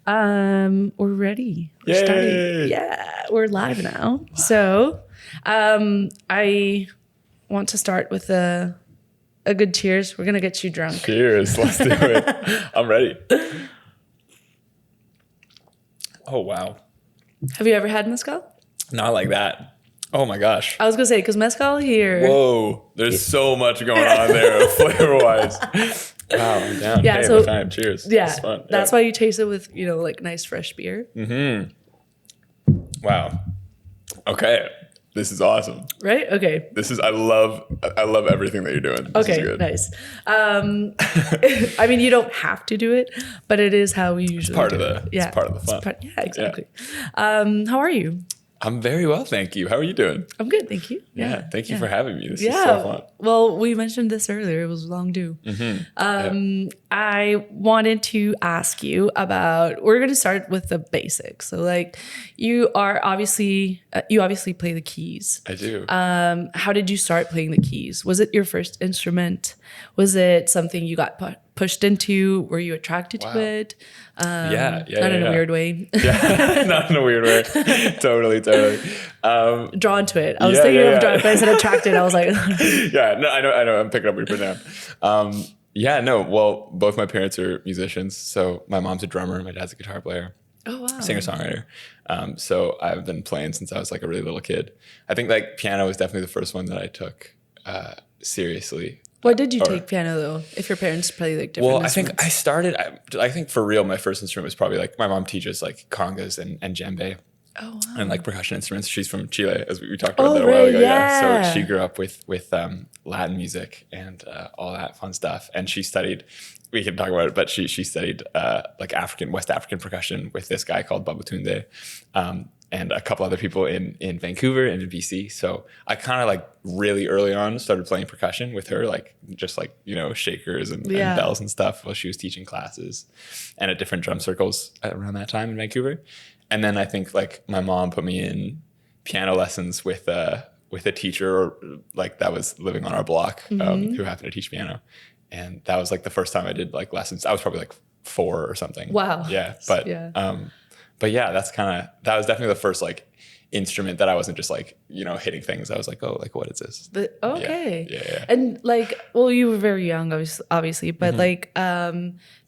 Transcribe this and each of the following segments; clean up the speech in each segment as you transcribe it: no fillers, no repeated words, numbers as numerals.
We're ready. We're Yay! starting. Yeah, we're live now. So, I want to start with a good cheers. We're gonna get you drunk. Cheers. Let's do it. I'm ready. Oh, wow. Have you ever had mezcal? Not like that. Oh my gosh. I was gonna say, because mezcal here. Whoa. There's so much going on there flavor wise. Wow, I'm down. Yeah, Hey, so what time? Cheers. Yeah, It's fun. that's why you taste it with like nice fresh beer, Wow. Okay. This is awesome. right? Okay. I love everything that you're doing. This is Okay, good. nice. I mean, you don't have to do it, but it is how we usually Part do of the it. Yeah, it's part of the fun. yeah, exactly. How are you? I'm very well, thank you. How are you doing? I'm good, thank you. Yeah, thank you for having me. This is Yeah. so fun. Well, we mentioned this earlier. It was long due. I wanted to ask you about. We're going to start with the basics. So, like, you obviously play the keys. I do. How did you start playing the keys? Was it your first instrument? Was it something you got pushed into? Were you attracted to it? Yeah. Not in a weird way. Yeah, not in a weird way. Totally. Drawn to it. I was thinking of drawn, but I said attracted. I was like, Yeah, no, I know. I'm picking up what you're putting down. Well, both my parents are musicians. So my mom's a drummer, my dad's a guitar player. oh wow, Singer-songwriter. So I've been playing since I was like a really little kid. I think like piano was definitely the first one that I took seriously. Why did you take piano though? If your parents play like different instruments? I think for real, my first instrument was probably like my mom teaches like congas and djembe. Oh wow. And like percussion instruments. She's from Chile, as we talked about that a while ago. Yeah. So she grew up with Latin music and all that fun stuff. And she studied. We can talk about it, but she studied like West African percussion with this guy called Babatunde, and a couple other people in Vancouver and in BC. So I kind of like really early on started playing percussion with her, like just like shakers and bells and stuff while she was teaching classes, and at different drum circles around that time in Vancouver. And then I think like my mom put me in piano lessons with a teacher like that was living on our block who happened to teach piano. And that was like the first time I did like lessons. I was probably like 4 or something. Wow. Yeah. But yeah, that was definitely the first like instrument that I wasn't just like, hitting things. I was like, oh, like what is this? Okay. Yeah. And like, well, you were very young, obviously, but like,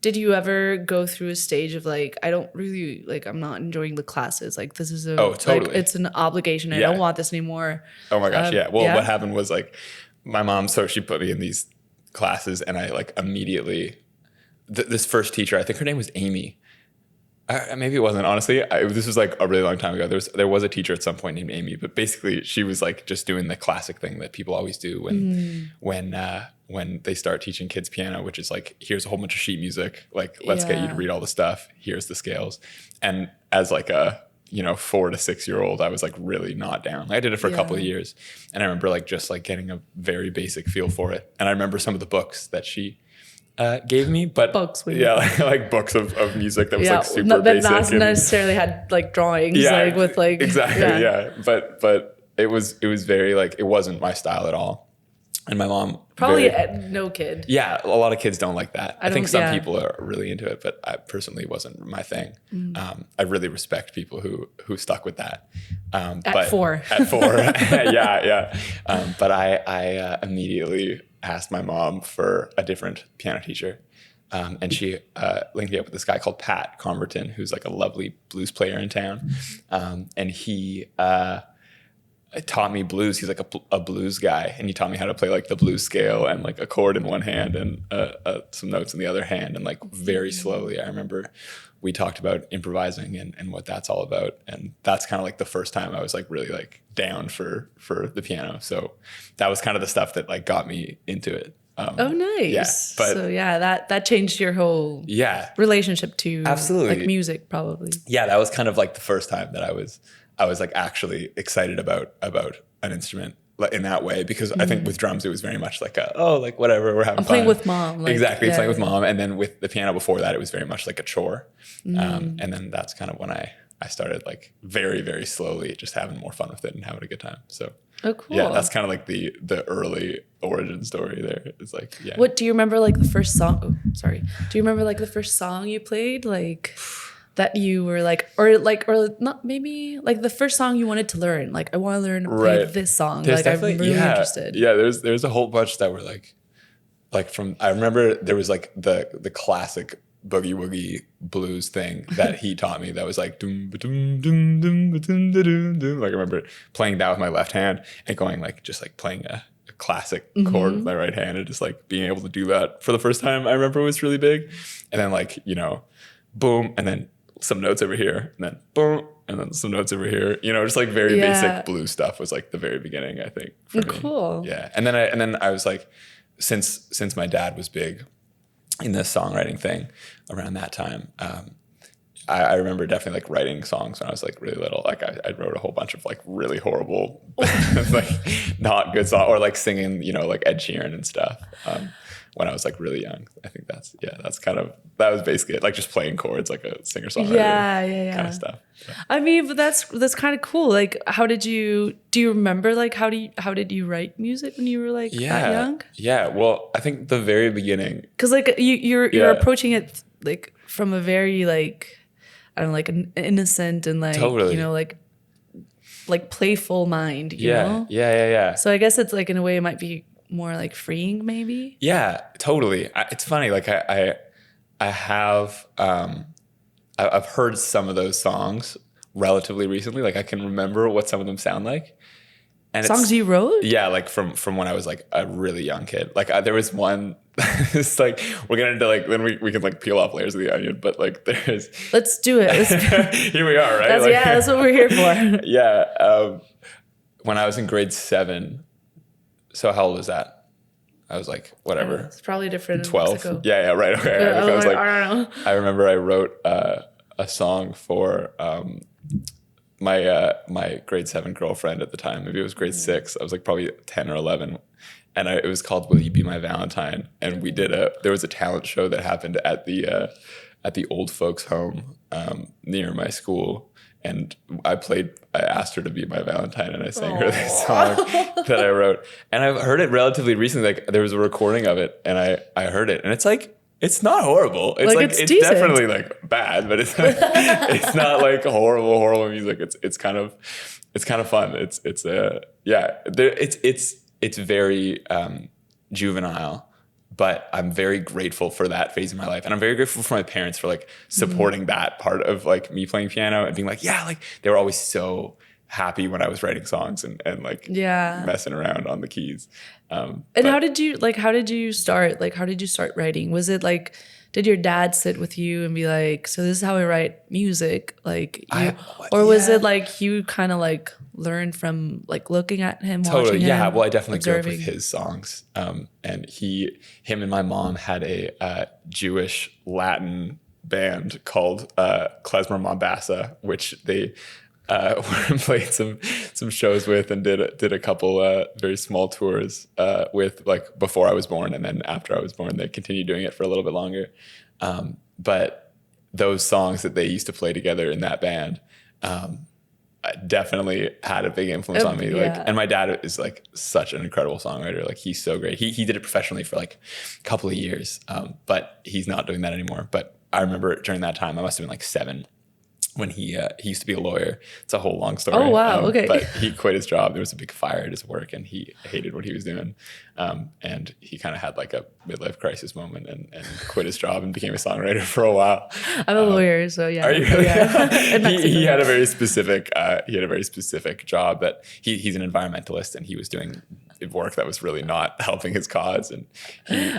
did you ever go through a stage of like, I don't really like, I'm not enjoying the classes. Like this is totally. like, it's an obligation. I don't want this anymore. Oh my gosh. Yeah. Well, what happened was like my mom, so she put me in these classes and I like immediately, this first teacher, I think her name was Amy. Maybe it wasn't, honestly. This was like a really long time ago. There was a teacher at some point named Amy, but basically she was like just doing the classic thing that people always do when they start teaching kids piano, which is like, here's a whole bunch of sheet music. Like, let's get you to read all the stuff. Here's the scales. And as like a 4 to 6 year old, I was like really not down. I did it for a couple of years, and I remember like just like getting a very basic feel for it. And I remember some of the books that she gave me, but books, like books of music that was like super that basic. Not necessarily had like drawings, like with like exactly, But it was very like it wasn't my style at all. And my mom probably no kid. Yeah, a lot of kids don't like that. I think some people are really into it, but I personally wasn't my thing. I really respect people who stuck with that. At 4, yeah. But I immediately asked my mom for a different piano teacher. And she linked me up with this guy called Pat Converton, who's like a lovely blues player in town. And he taught me blues. He's like a blues guy, and he taught me how to play like the blues scale and like a chord in one hand and some notes in the other hand, and like very slowly. I remember we talked about improvising and what that's all about, and that's kind of like the first time I was like really like down for the piano. So that was kind of the stuff that like got me into it. Oh, nice. Yeah, but so that changed your whole relationship to absolutely like music, probably. Yeah, that was kind of like the first time that I was like actually excited about an instrument in that way, because I think with drums it was very much like like whatever, we're having fun. Playing with mom. Like, exactly, playing with mom. And then with the piano before that, it was very much like a chore. And then that's kind of when I started like very, very slowly just having more fun with it and having a good time. So cool. Yeah, that's kind of like the early origin story there. It's like, What do you remember like the first song? Do you remember like the first song you played? Like that you were like, or not, maybe like the first song you wanted to learn? Like, I want to learn to play this song. There's like, I'm really interested. Yeah, there's a whole bunch that were like from, I remember there was like the classic boogie woogie blues thing that he taught me that was like doom ba-doom doom doom ba-doom da-doom doom. Like I remember playing that with my left hand and going like just like playing a classic chord with my right hand, and just like being able to do that for the first time I remember was really big. And then like, you know, boom, and then some notes over here, and then boom, and then some notes over here, you know, just like very basic blues stuff was like the very beginning, I think, for me. Cool. Yeah. And then I was like, since my dad was big in the songwriting thing around that time, I remember definitely like writing songs when I was like really little. Like I wrote a whole bunch of like really horrible, like not good songs, or like singing, you know, like Ed Sheeran and stuff. When I was like really young. I think that was basically it. Like just playing chords, like a singer-songwriter kind of stuff. So. I mean, but that's kind of cool. Like, do you remember like how did you write music when you were like that young? Yeah. Well, I think the very beginning. Because like you're approaching it like from a very like, I don't know, like an innocent and like, you know, like playful mind, you know? Yeah. So I guess it's like in a way it might be more like freeing maybe. Yeah, totally. It's funny. Like I have, I've heard some of those songs relatively recently. Like I can remember what some of them sound like. And songs you wrote? Yeah, like from when I was like a really young kid. Like there was one, it's like, we're getting into like, then we can like peel off layers of the onion, but like there's. Let's do it. Here we are, right? That's what we're here for. Yeah. When I was in grade 7, so how old was that? I was like, whatever. It's probably different. 12. Yeah, right. Okay. I was like, I don't know. I remember I wrote a song for my grade 7 girlfriend at the time. Maybe it was grade 6. I was like probably 10 or 11. And it was called "Will You Be My Valentine?" And there was a talent show that happened at the old folks home near my school. And I asked her to be my Valentine, and I sang her this song that I wrote. And I've heard it relatively recently. Like there was a recording of it, and I heard it, and it's like, it's not horrible. It's like it's definitely like bad, but it's like, it's not like horrible music. It's kind of fun. It's very juvenile. But I'm very grateful for that phase of my life. And I'm very grateful for my parents for like supporting that part of like me playing piano and being like, yeah, like they were always so happy when I was writing songs and like messing around on the keys. And how did you start? Like, how did you start writing? Was it like, did your dad sit with you and be like, so this is how I write music? Like, was it like you kind of like learned from like looking at him, watching him? Yeah, well, I definitely grew up with his songs. And him and my mom had a Jewish Latin band called Klezmer Mombasa, which they played some shows with and did a couple very small tours with, like before I was born, and then after I was born they continued doing it for a little bit longer. But those songs that they used to play together in that band definitely had a big influence on me. Like, and my dad is like such an incredible songwriter. Like he's so great. He did it professionally for like a couple of years, but he's not doing that anymore. But I remember during that time, I must have been like 7. When he used to be a lawyer. It's a whole long story. Oh, wow. Okay. But he quit his job. There was a big fire at his work and he hated what he was doing. And he kind of had like a midlife crisis moment and quit his job and became a songwriter for a while. I'm a lawyer, so yeah. Are you? Yeah. he had a very specific job that he's an environmentalist, and he was doing work that was really not helping his cause. And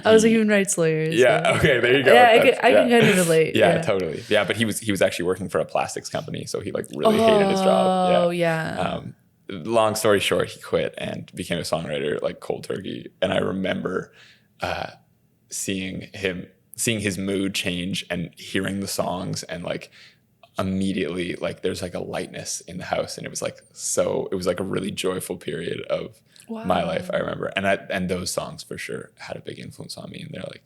I was a human rights lawyer. Yeah. So. Okay. There you go. Yeah, I can kind of relate. Yeah, totally. Yeah, but he was actually working for a plastics company, so he like really hated his job. Oh yeah. Long story short, he quit and became a songwriter like cold turkey. And I remember seeing his mood change and hearing the songs, and like immediately like there's like a lightness in the house, and it was like a really joyful period of my life, I remember. And those songs for sure had a big influence on me. And they're like,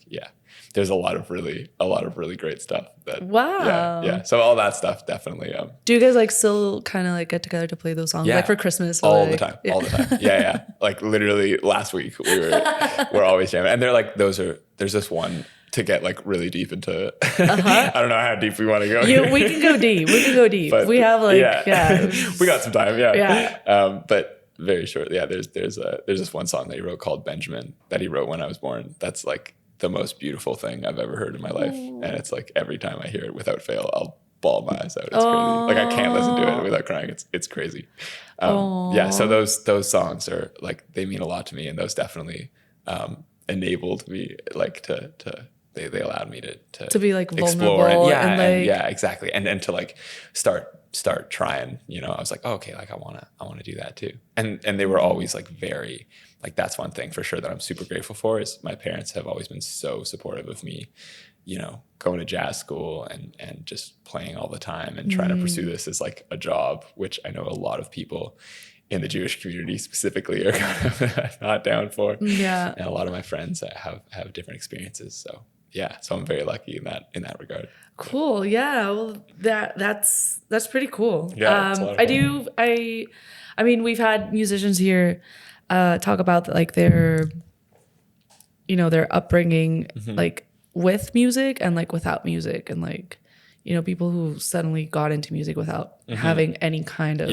there's a lot of really great stuff that, yeah. So all that stuff definitely. Do you guys like still kind of like get together to play those songs like for Christmas? All the time. Yeah. Like literally last week we're always jamming. And they're like, there's this one to get like really deep into, I don't know how deep we want to go. We can go deep. But we have like, we got some time. Yeah. But very short. Yeah. There's this one song that he wrote called Benjamín that he wrote when I was born. That's like the most beautiful thing I've ever heard in my life. And it's like every time I hear it without fail, I'll bawl my eyes out. It's crazy. Like I can't listen to it without crying. It's crazy. Yeah. So those songs are like, they mean a lot to me, and those definitely enabled me like they allowed me to be like explore vulnerable and yeah, exactly. And to like start trying, I was like, oh, okay, like I want to do that too. And they were always like very, like, that's one thing for sure that I'm super grateful for, is my parents have always been so supportive of me, going to jazz school and just playing all the time and trying to pursue this as like a job, which I know a lot of people in the Jewish community specifically are kind of not down for. Yeah. And a lot of my friends have different experiences. So yeah, so I'm very lucky in that regard. Cool. Yeah. Well, that's pretty cool. Yeah. I mean, we've had musicians here talk about like their upbringing, like with music and like without music, and like, people who suddenly got into music without having any kind of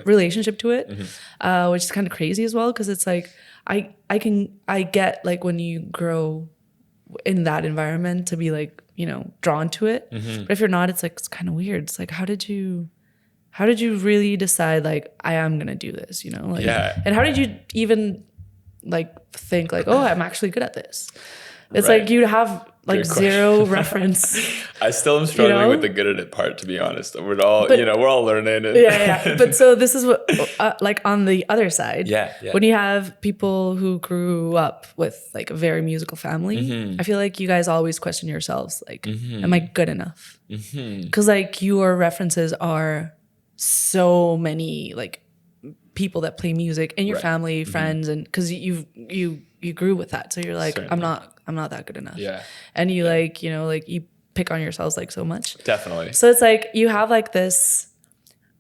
relationship to it, which is kind of crazy as well. Cause it's like, I get like when you grow in that environment to be like, drawn to it. But if you're not, it's like, it's kind of weird. It's like, how did you really decide like, I am going to do this, like, and how did you even like think like, oh, I'm actually good at this? It's like, you have like zero reference. I still am struggling with the good at it part, to be honest. We're all, we're all learning. But so this is what, like on the other side, when you have people who grew up with like a very musical family, I feel like you guys always question yourselves, like, am I good enough? Because like your references are so many like people that play music in your family, friends, and because you grew with that, so you're like, certainly. I'm not that good enough. Yeah. And you like, like you pick on yourselves like so much. Definitely. So it's like you have like this,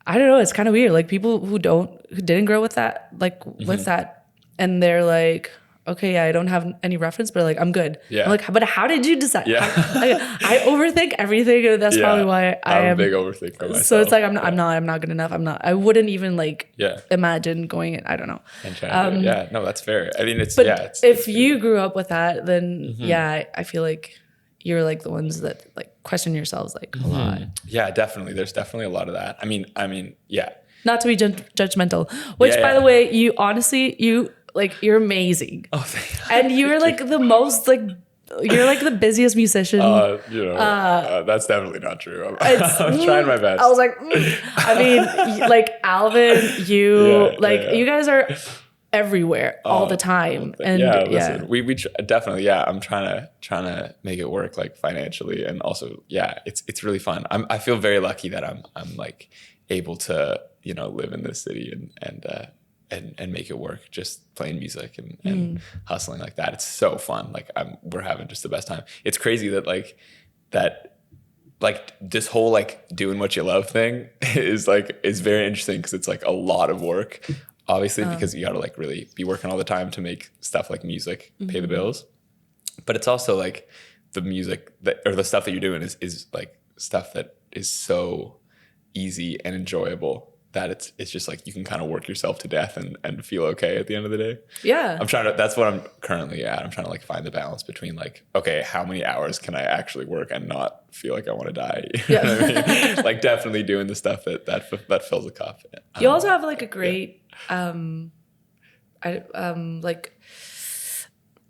I don't know, it's kind of weird. Like people who didn't grow with that, like with that, and they're like, okay, I don't have any reference, but like I'm good. Yeah. I'm like, but how did you decide? Yeah. I overthink everything, and that's probably why I'm a big overthinker myself. So it's like I'm not good enough. I wouldn't even like imagine going in. I don't know. And trying to, no, that's fair. I mean, if you grew up with that, then I feel like you're like the ones that like question yourselves like a lot. Yeah, definitely. There's definitely a lot of that. I mean, yeah. Not to be judgmental, which by the way, you honestly, you're amazing. Oh, and you're like the most like, you're like the busiest musician. That's definitely not true. I'm trying my best. I was like, I mean, like Alvin, you you guys are everywhere all the time. And listen, we definitely, I'm trying to make it work like financially, and also, it's really fun. I feel very lucky that I'm like able to, live in this city and make it work, just playing music and hustling like that. It's so fun. Like we're having just the best time. It's crazy that this whole like doing what you love thing is very interesting, because it's like a lot of work, obviously, because you got to like really be working all the time to make stuff like music, pay the bills. But it's also like the music or the stuff that you're doing is like stuff that is so easy and enjoyable that it's just like you can kind of work yourself to death and feel okay at the end of the day. Yeah. That's what I'm currently at. I'm trying to like find the balance between like, okay, how many hours can I actually work and not feel like I want to die? You know what I mean? Like definitely doing the stuff that fills a cup. You also have like a great,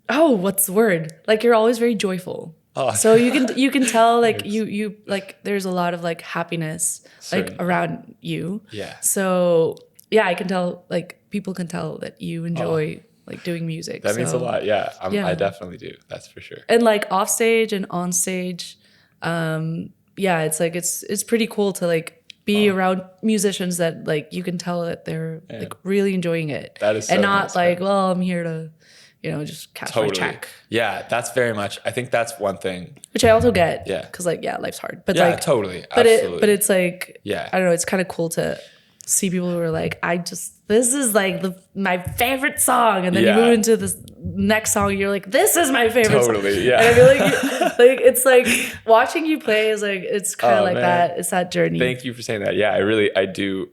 what's the word? Like you're always very joyful. Oh. So you can tell like you like there's a lot of like happiness like around you. Yeah. So I can tell, like people can tell that you enjoy like doing music. That means a lot. Yeah. I definitely do. That's for sure. And like off stage and on stage, it's like it's pretty cool to like be around musicians that like you can tell that they're like really enjoying it. That is so and not nice, like, well, I'm here to just cash my check. Yeah, that's very much. I think that's one thing. Which I also get. Yeah. Because life's hard. But totally. Absolutely. But it's like, I don't know. It's kind of cool to see people who are like, this is like my favorite song, and then you move into this next song, and you're like, this is my favorite song. Yeah. And I feel like it's like watching you play is like, it's kind of like that. It's that journey. Thank you for saying that. Yeah, I do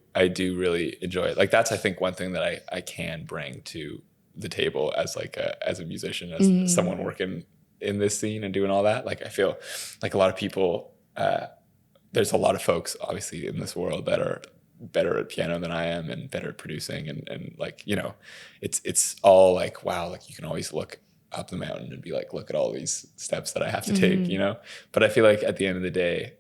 really enjoy it. Like that's, I think, one thing that I can bring to the table as like as a musician, as someone working in this scene and doing all that. Like I feel like a lot of people, there's a lot of folks obviously in this world that are better at piano than I am and better at producing, and like, you know, it's all like, wow, like you can always look up the mountain and be like, look at all these steps that I have to take, you know. But I feel like at the end of the day,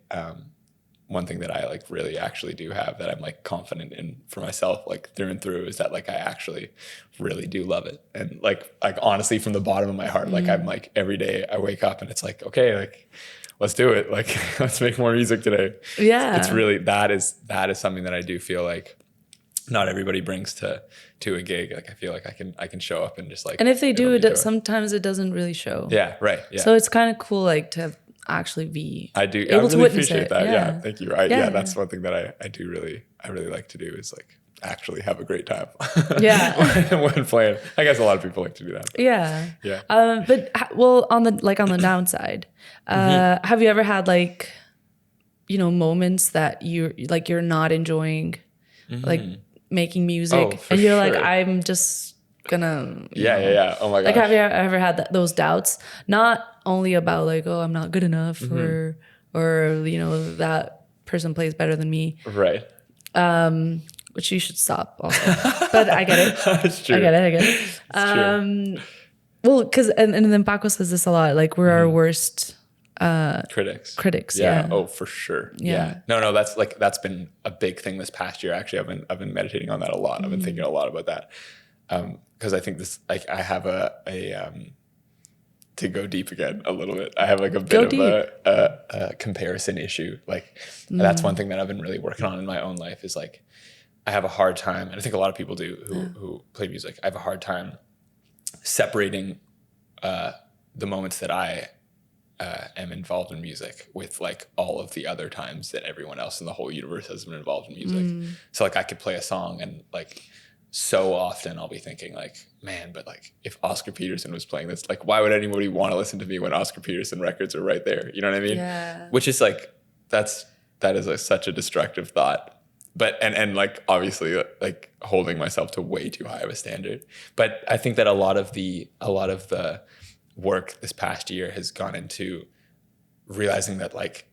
one thing that I like really actually do have that I'm like confident in for myself, like through and through, is that like I actually really do love it. And like honestly, from the bottom of my heart, like I'm like, every day I wake up and it's like, okay, like let's do it. Like let's make more music today. Yeah. It's really, that is something that I do feel like not everybody brings to a gig. Like I feel like I can show up and just like, and if they do it, sometimes it doesn't really show. Yeah. Right. Yeah. So it's kind of cool, like to actually be I really appreciate that. Yeah. Thank you. Yeah. That's one thing that I do really, I really like to do, is like actually have a great time. Yeah. when playing. I guess a lot of people like to do that. Yeah. Yeah. But well, on the downside, have you ever had like, you know, moments that you're not enjoying, like making music, and you're like, I'm just gonna, yeah. Oh my gosh. Like, have you ever had those doubts? Not only about like, oh, I'm not good enough, or you know, that person plays better than me, right? Which you should stop also. But I get it. It's true. I get it. Well, because and then Paco says this a lot. Like we're our worst critics. Yeah. Oh, for sure. Yeah. No, that's been a big thing this past year. Actually, I've been meditating on that a lot. I've been thinking a lot about that. Because I think this, like, I have a to go deep again a little bit. I have like a bit of a comparison issue. Like that's one thing that I've been really working on in my own life, is like, I have a hard time, and I think a lot of people do who play music. I have a hard time separating the moments that I am involved in music with like all of the other times that everyone else in the whole universe has been involved in music. So like I could play a song and like so often I'll be thinking like, man, but like if Oscar Peterson was playing this, like why would anybody want to listen to me when Oscar Peterson records are right there? You know what I mean? Yeah. Which is like, that is like such a destructive thought. But and like obviously like holding myself to way too high of a standard. But I think that a lot of the work this past year has gone into realizing that like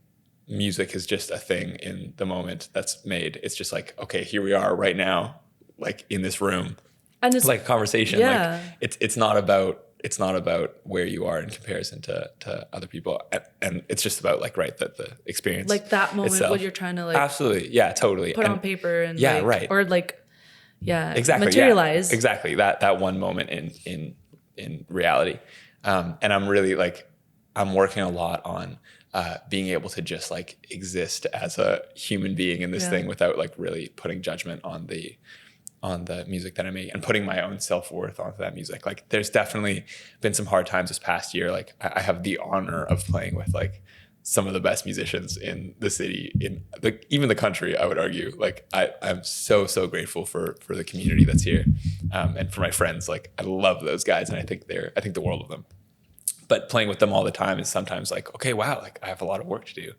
music is just a thing in the moment that's made. It's just like, okay, here we are right now, like in this room, and it's like a conversation. Yeah. Like it's not about where you are in comparison to other people, and it's just about like the experience, like that moment itself. What you're trying to like absolutely, yeah, totally put on paper and yeah, like, right, or like exactly materialize, exactly that one moment in reality. And I'm really like, I'm working a lot on being able to just like exist as a human being in this thing without like really putting judgment on the music that I make and putting my own self-worth onto that music. Like there's definitely been some hard times this past year. Like I have the honor of playing with like some of the best musicians in the city, even the country, I would argue. Like I'm so grateful for the community that's here, and for my friends. Like I love those guys, and I think the world of them. But playing with them all the time is sometimes like, okay, wow, like I have a lot of work to do,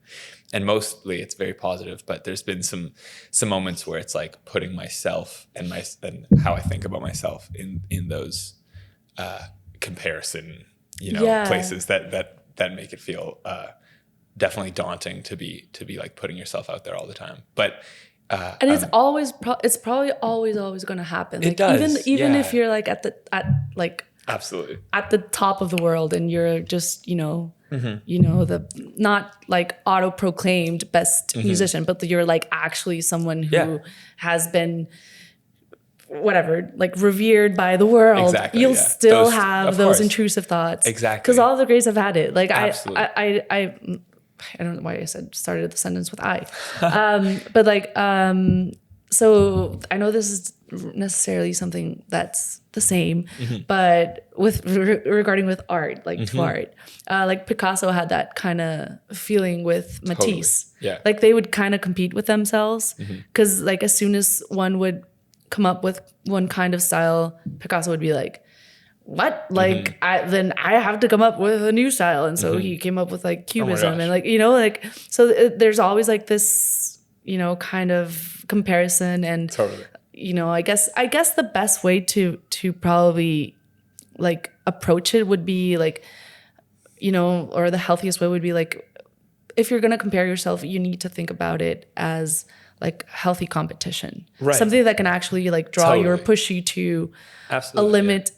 and mostly it's very positive. But there's been some moments where it's like putting myself and how I think about myself in those comparison, places that make it feel definitely daunting to be like putting yourself out there all the time. But and it's it's probably always going to happen. Like, it does, even if you're like absolutely at the top of the world and you're just the not like auto-proclaimed best musician, but you're like actually someone who has been whatever, like revered by the world. Exactly, you'll still have those intrusive thoughts. Exactly, because all the greats have had it. Like absolutely. I don't know why I started the sentence with I, but like so I know this is necessarily something that's the same, but regarding with art, like to art, like Picasso had that kind of feeling with Matisse. Yeah. Like they would kind of compete with themselves because like as soon as one would come up with one kind of style, Picasso would be like, what? Like then I have to come up with a new style. And so he came up with like Cubism and like, you know, like, so there's always like this, you know, kind of comparison and, you know, I guess the best way to probably like approach it would be like, you know, or the healthiest way would be like, if you're going to compare yourself, you need to think about it as like healthy competition, something that can actually like draw you or push you to a limit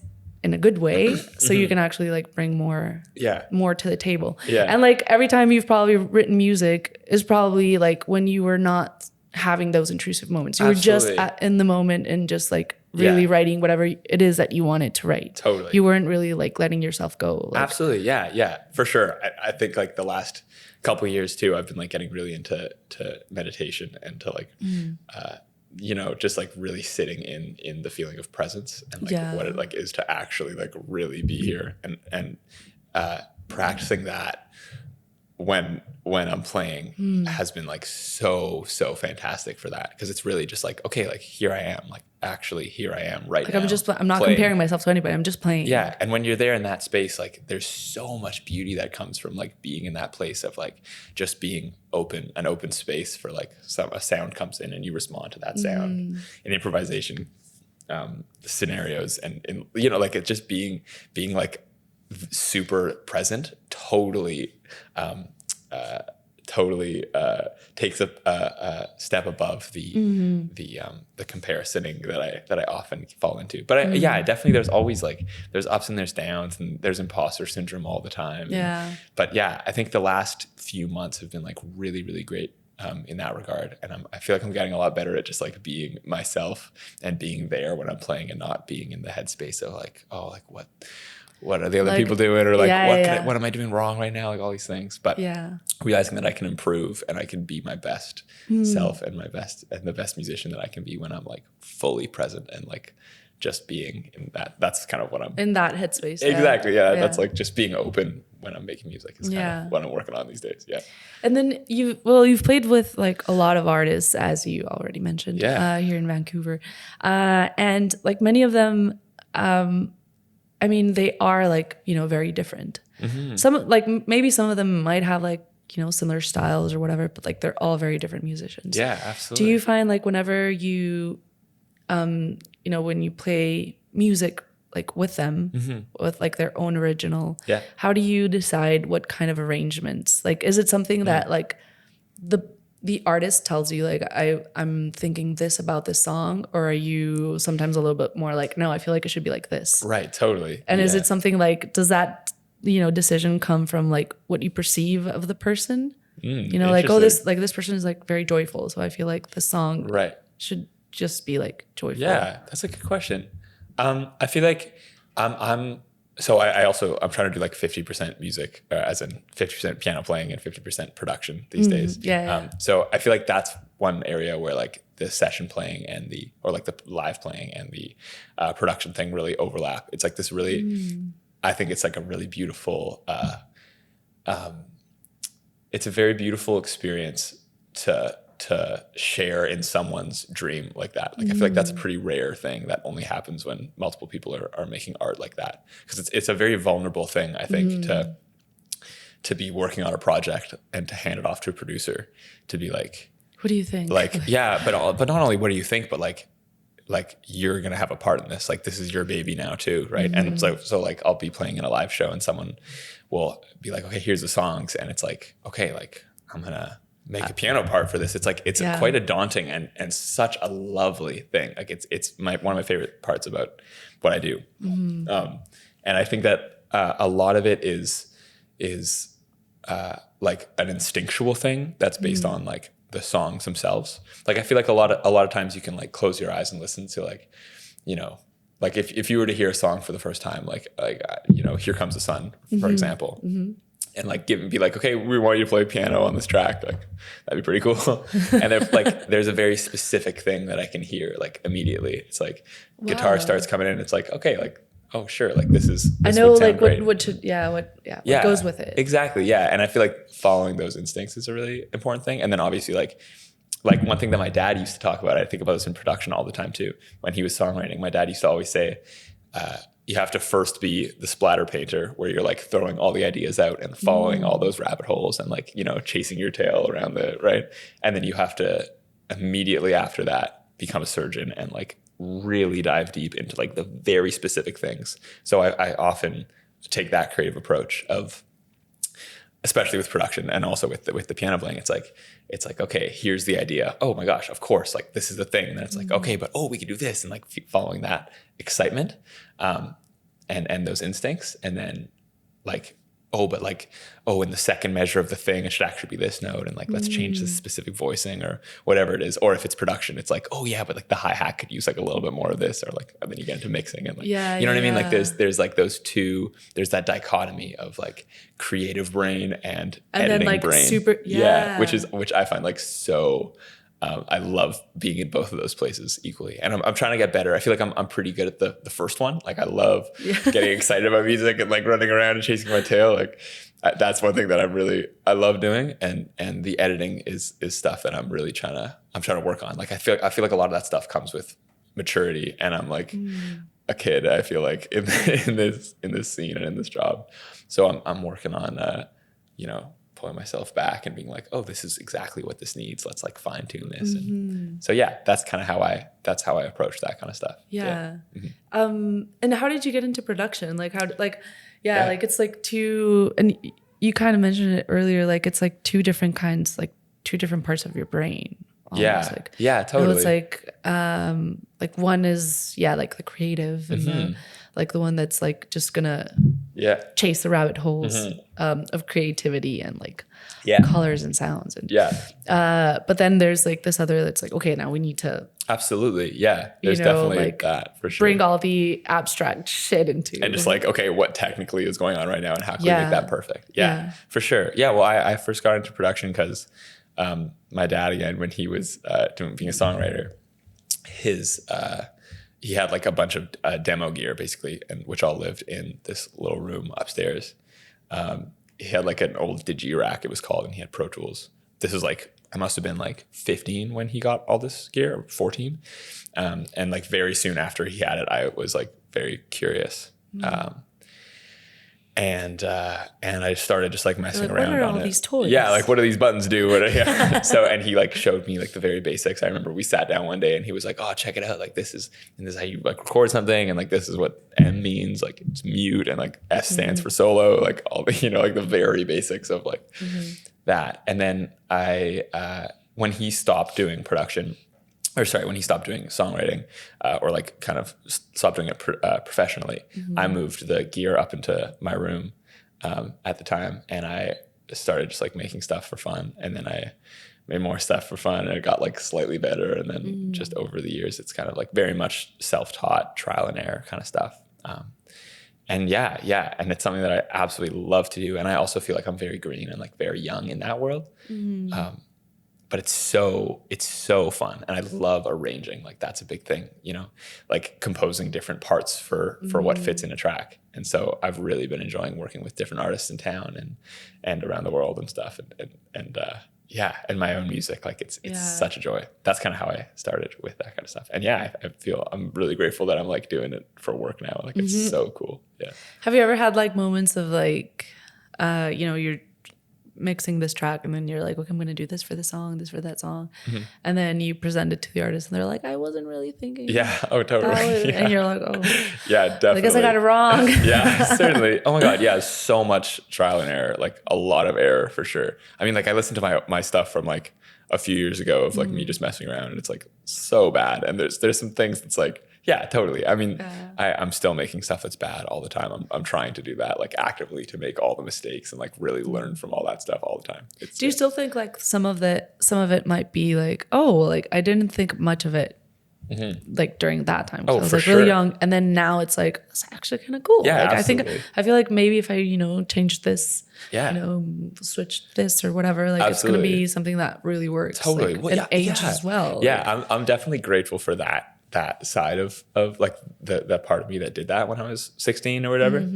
in a good way. So you can actually like bring more to the table. And like every time you've probably written music is probably like when you were not having those intrusive moments. You were just in the moment and just like really writing whatever it is that you wanted to write. You weren't really like letting yourself go. Like, Yeah, for sure. I think like the last couple of years too, I've been like getting really into meditation and to like, you know, just like really sitting in the feeling of presence and like what it like is to actually like really be here and practicing that when I'm playing has been like so fantastic for that, because it's really just like, okay, like here I am, like actually here I am right now. I'm not comparing myself to anybody. I'm just playing. Yeah, and when you're there in that space, like there's so much beauty that comes from like being in that place of like just being open, an open space for like a sound comes in and you respond to that sound, and improvisation scenarios and you know, like it just being like super present totally takes a step above the comparisоning that I often fall into. But I definitely there's ups and there's downs and there's imposter syndrome all the time. But I think the last few months have been like really, really great in that regard, and I feel like I'm getting a lot better at just like being myself and being there when I'm playing and not being in the headspace of like, oh, like what are the other people doing, or like what am I doing wrong right now, like all these things. But realizing that I can improve and I can be my best self and the best musician that I can be when I'm like fully present and like just being in that's kind of what I'm in that headspace. Exactly. That's like just being open when I'm making music is kind of what I'm working on these days. And then you've played with like a lot of artists, as you already mentioned, here in Vancouver, and like many of them, I mean, they are like, you know, very different. Some like maybe some of them might have like, you know, similar styles or whatever, but like they're all very different musicians. Yeah, absolutely. Do you find like whenever you, you know, when you play music like with them, with like their own original, how do you decide what kind of arrangements? Like, is it something that like the artist tells you like, I'm thinking this about this song, or are you sometimes a little bit more like, no, I feel like it should be like this? Right, totally. And is it something like, does that, you know, decision come from like what you perceive of the person? You know, like, oh, this person is like very joyful, so I feel like the song should just be like joyful. Yeah, that's a good question. I feel like I'm trying to do like 50% music, as in 50% piano playing and 50% production these days. So I feel like that's one area where like the session playing and the live playing and the production thing really overlap. It's like this really, I think it's like a really beautiful, it's a very beautiful experience to share in someone's dream like that. Like I feel like that's a pretty rare thing that only happens when multiple people are making art like that, because it's a very vulnerable thing, I think, to be working on a project and to hand it off to a producer to be like, what do you think? Like, but not only what do you think, but like you're gonna have a part in this. Like this is your baby now too, right? And so like I'll be playing in a live show and someone will be like, okay, here's the songs, and it's like, okay, like I'm gonna make a piano part for this. It's like it's quite a daunting and such a lovely thing. Like it's one of my favorite parts about what I do. And I think that a lot of it is like an instinctual thing that's based on like the songs themselves. Like I feel like a lot of times you can like close your eyes and listen to like, you know, like if you were to hear a song for the first time, like you know, Here Comes the Sun, for example. and like be like, okay, we want you to play piano on this track. Like that'd be pretty cool. And there's a very specific thing that I can hear like immediately. It's like guitar starts coming in. It's like, okay, like, oh sure. Like this I know would like sound what goes with it. Exactly. Yeah. And I feel like following those instincts is a really important thing. And then obviously like one thing that my dad used to talk about, I think about this in production all the time too. When he was songwriting, my dad used to always say, you have to first be the splatter painter where you're like throwing all the ideas out and following all those rabbit holes and like, you know, chasing your tail around right. And then you have to immediately after that become a surgeon and like really dive deep into like the very specific things. So I often take that creative approach of, especially with production and also with the piano playing, it's like, okay, here's the idea. Oh my gosh, of course, like this is the thing. And then it's like, okay, but we could do this, and like following that excitement, and those instincts, and then like, in the second measure of the thing, it should actually be this note, and like let's change this specific voicing or whatever it is. Or if it's production, it's like, oh yeah, but like the hi-hat could use like a little bit more of this, or like, and then you get into mixing and like, you know what I mean? Like there's like those two, there's that dichotomy of like creative brain and editing then like brain. Which I find like so, I love being in both of those places equally. And I'm trying to get better. I feel like I'm pretty good at the first one. Like I love getting excited about music and like running around and chasing my tail. Like that's one thing that I love doing. And the editing is stuff that I'm really trying to work on. Like I feel like a lot of that stuff comes with maturity, and I'm like a kid, I feel like in this scene and in this job. So I'm working on, pulling myself back and being like, oh, this is exactly what this needs. Let's like fine tune this. And so yeah, that's kind of how I approach that kind of stuff. Yeah. And how did you get into production? Like like it's like two, and you kind of mentioned it earlier, like it's like two different kinds, like two different parts of your brain. Almost. Totally. It's like one is like the creative, and like the one that's like just gonna chase the rabbit holes of creativity and like colors and sounds and but then there's like this other that's like, okay, now we need to absolutely there's definitely like that for sure, bring all the abstract shit into and just like, okay, what technically is going on right now and how can we make that perfect. For sure. Well, I first got into production because my dad, again, when he was being a songwriter, he had like a bunch of demo gear basically, and which all lived in this little room upstairs. He had like an old digi rack, it was called, and he had Pro Tools. This was like, I must have been like 15 when he got all this gear, or 14. And like very soon after he had it, I was like very curious. And I started just like messing around what are on all it. These toys? Yeah, like what do these buttons do? So, and he like showed me like the very basics. I remember we sat down one day and he was like, oh, check it out. Like this is how you like record something, and like this is what M means. Like it's mute, and like S stands for solo. Like all the like the very basics of like that. And then when he stopped doing production. When he stopped doing songwriting, or like kind of stopped doing it professionally, I moved the gear up into my room at the time, and I started just like making stuff for fun. And then I made more stuff for fun, and it got like slightly better. And then just over the years, it's kind of like very much self-taught, trial and error kind of stuff. And and it's something that I absolutely love to do. And I also feel like I'm very green and like very young in that world. But it's so fun, and I love arranging. Like that's a big thing, like composing different parts for what fits in a track. And so I've really been enjoying working with different artists in town and around the world and stuff, and my own music. Like it's such a joy. That's kind of how I started with that kind of stuff. And I feel I'm really grateful that I'm like doing it for work now. Like it's so cool. Yeah. Have you ever had like moments of like, you're mixing this track, and then you're like, okay, I'm gonna do this for this song, this for that song, and then you present it to the artist, and they're like, I wasn't really thinking. Totally. And you're like, oh, definitely. I guess I got it wrong. Certainly. Oh my god, so much trial and error, like a lot of error for sure. I mean, like I listened to my stuff from like a few years ago of like me just messing around, and it's like so bad. And there's some things that's like, totally. I mean, I'm still making stuff that's bad all the time. I'm trying to do that like actively, to make all the mistakes and like really learn from all that stuff all the time. Do you still think like some of it might be like, oh, like I didn't think much of it like during that time. Oh, I was for like sure. really young. And then now it's like, it's actually kind of cool. Yeah, like absolutely. I feel like maybe if I, changed this, Yeah. switch this or whatever, like it's going to Absolutely. be something that really works. Totally. Like, Well, and age as well. Yeah. I'm definitely grateful for that side of like that part of me that did that when I was 16 or whatever.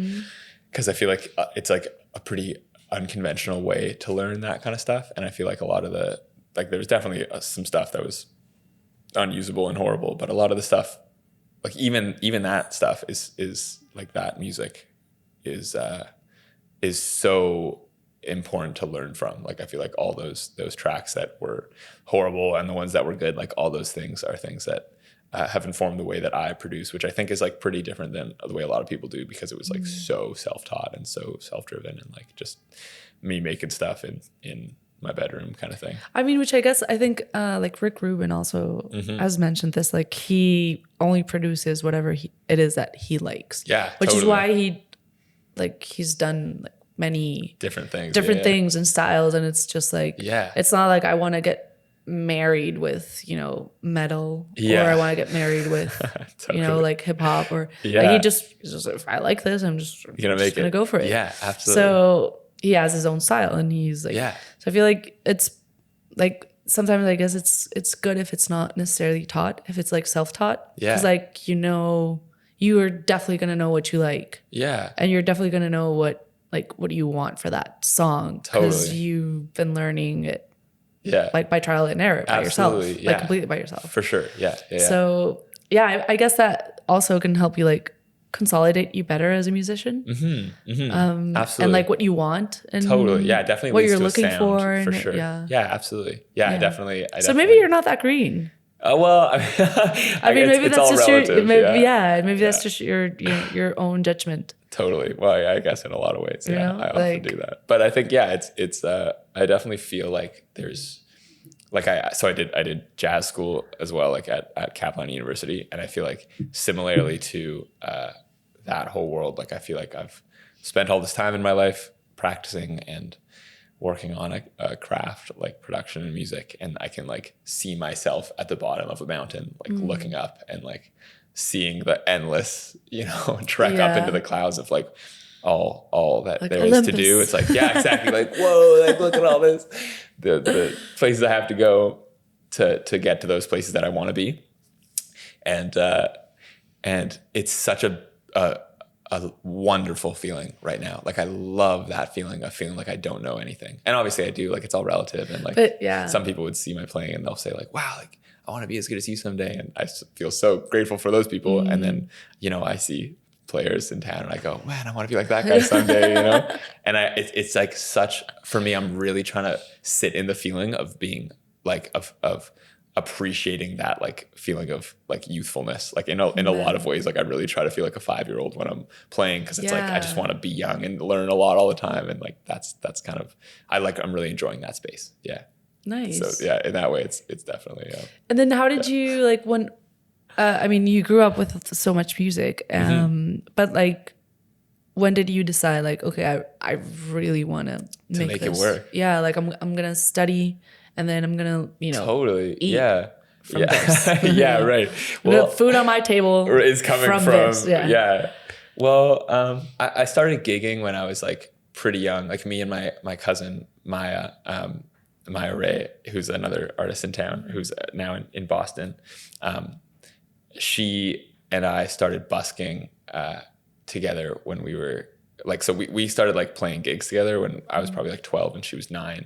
Cause I feel like it's like a pretty unconventional way to learn that kind of stuff. And I feel like a lot of there's definitely some stuff that was unusable and horrible, but a lot of the stuff, like even that stuff is like that music is so important to learn from. Like I feel like all those tracks that were horrible and the ones that were good, like all those things are things that have informed the way that I produce, which I think is like pretty different than the way a lot of people do, because it was like so self-taught and so self-driven and like just me making stuff in my bedroom kind of thing. I mean, which I guess I think like Rick Rubin also has mentioned this, like he only produces whatever it is that he likes. Yeah, which totally. is why he's done like many different things and styles, and it's just like it's not like I want to get married with metal or I want to get married with totally. Like hip hop or like he just if I like this, I'm just gonna go for it. Yeah, absolutely. So he has his own style, and he's like, so I feel like it's like sometimes I guess it's good if it's not necessarily taught, if it's like self-taught, because like you are definitely gonna know what you like, and you're definitely gonna know what you want for that song, because you've been learning it like by trial and error by yourself, like completely by yourself, for sure. So I guess that also can help you like consolidate you better as a musician. Absolutely. And like what you want and definitely what leads you're to looking a sound, for, for sure. Absolutely. I definitely so maybe you're not that green. Well, I mean, maybe it's that's all just relative, maybe that's just your own judgment. Totally. Well, I guess in a lot of ways, I often do that. But I think, it's I definitely feel like there's like I did jazz school as well, like at Kaplan University, and I feel like similarly to that whole world, like I feel like I've spent all this time in my life practicing and working on a craft like production and music, and I can like see myself at the bottom of a mountain, like looking up and like seeing the endless, trek up into the clouds of like all that like there Olympus. Is to do. It's like, exactly. Like, whoa, like look at all this, the places I have to go to get to those places that I want to be. And it's such a wonderful feeling right now. Like I love that feeling of feeling like I don't know anything. And obviously I do, like it's all relative. And like some people would see my playing and they'll say like, wow, like I want to be as good as you someday. And I feel so grateful for those people. And then, I see players in town and I go, man, I want to be like that guy someday, And it's like for me, I'm really trying to sit in the feeling of being like, of appreciating that like feeling of like youthfulness, like in a lot of ways. Like I really try to feel like a 5-year-old when I'm playing, because it's like I just want to be young and learn a lot all the time, and like that's kind of I'm really enjoying that space. Nice. So in that way it's definitely and then how did you like when I mean you grew up with so much music, but like when did you decide like, okay, I really want to make it work? Like I'm gonna study, and then I'm gonna, totally eat from this. Right. Well, food on my table is coming from this. Well, I started gigging when I was like pretty young. Like me and my cousin Maya Ray, who's another artist in town, who's now in Boston. She and I started busking together when we were like, so we started like playing gigs together when I was probably like 12 and she was 9.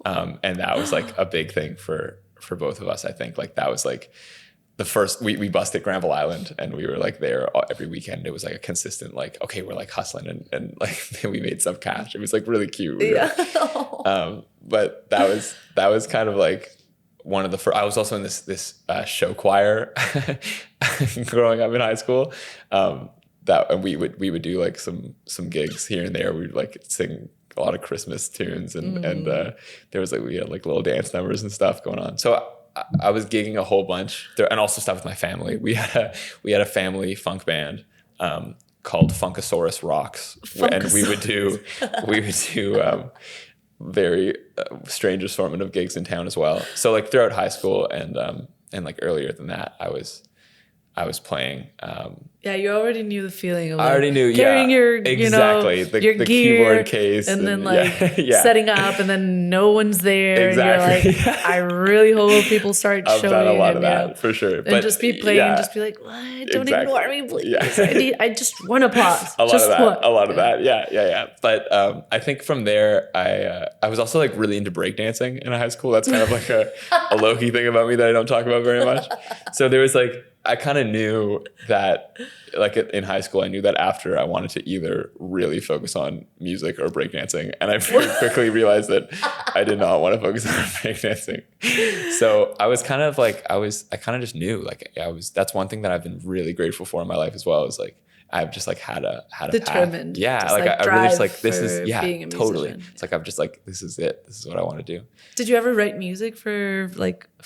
And that was like a big thing for both of us. I think like that was like the first, we busked at Granville Island, and we were like there every weekend. It was like a consistent, like, okay, we're like hustling and like we made some cash. It was like really cute. But that was kind of like one of the first. I was also in this show choir growing up in high school. And we would do like some gigs here and there. We'd like sing a lot of Christmas tunes, and there was like, we had like little dance numbers and stuff going on. So I was gigging a whole bunch there, and also stuff with my family. We had a family funk band called Funkasaurus Rocks, and we would do very strange assortment of gigs in town as well. So like throughout high school and and like earlier than that, I was playing. Yeah, you already knew the feeling of I already knew, carrying your, exactly. your the gear, keyboard case. and then yeah. setting up, and then no one's there. Exactly. And you're like, I really hope people start I've showing. done a lot and, of that, for sure. And But just be playing and just be like, what? Don't ignore me, please. Yeah. I just want to pause. A lot of that. Yeah. But I think from there, I was also like really into breakdancing in high school. That's kind of like a low-key thing about me that I don't talk about very much. So there was like, I kind of knew that, like in high school, I knew that after I wanted to either really focus on music or breakdancing. And I very quickly realized that I did not want to focus on breakdancing. So I was kind of like, I kind of just knew, like that's one thing that I've been really grateful for in my life as well, is like, I've just like had a determined path. Yeah. just like I really just like, this is, being a totally. musician. It's like, I'm just like, this is it. This is what I want to do. Did you ever write music for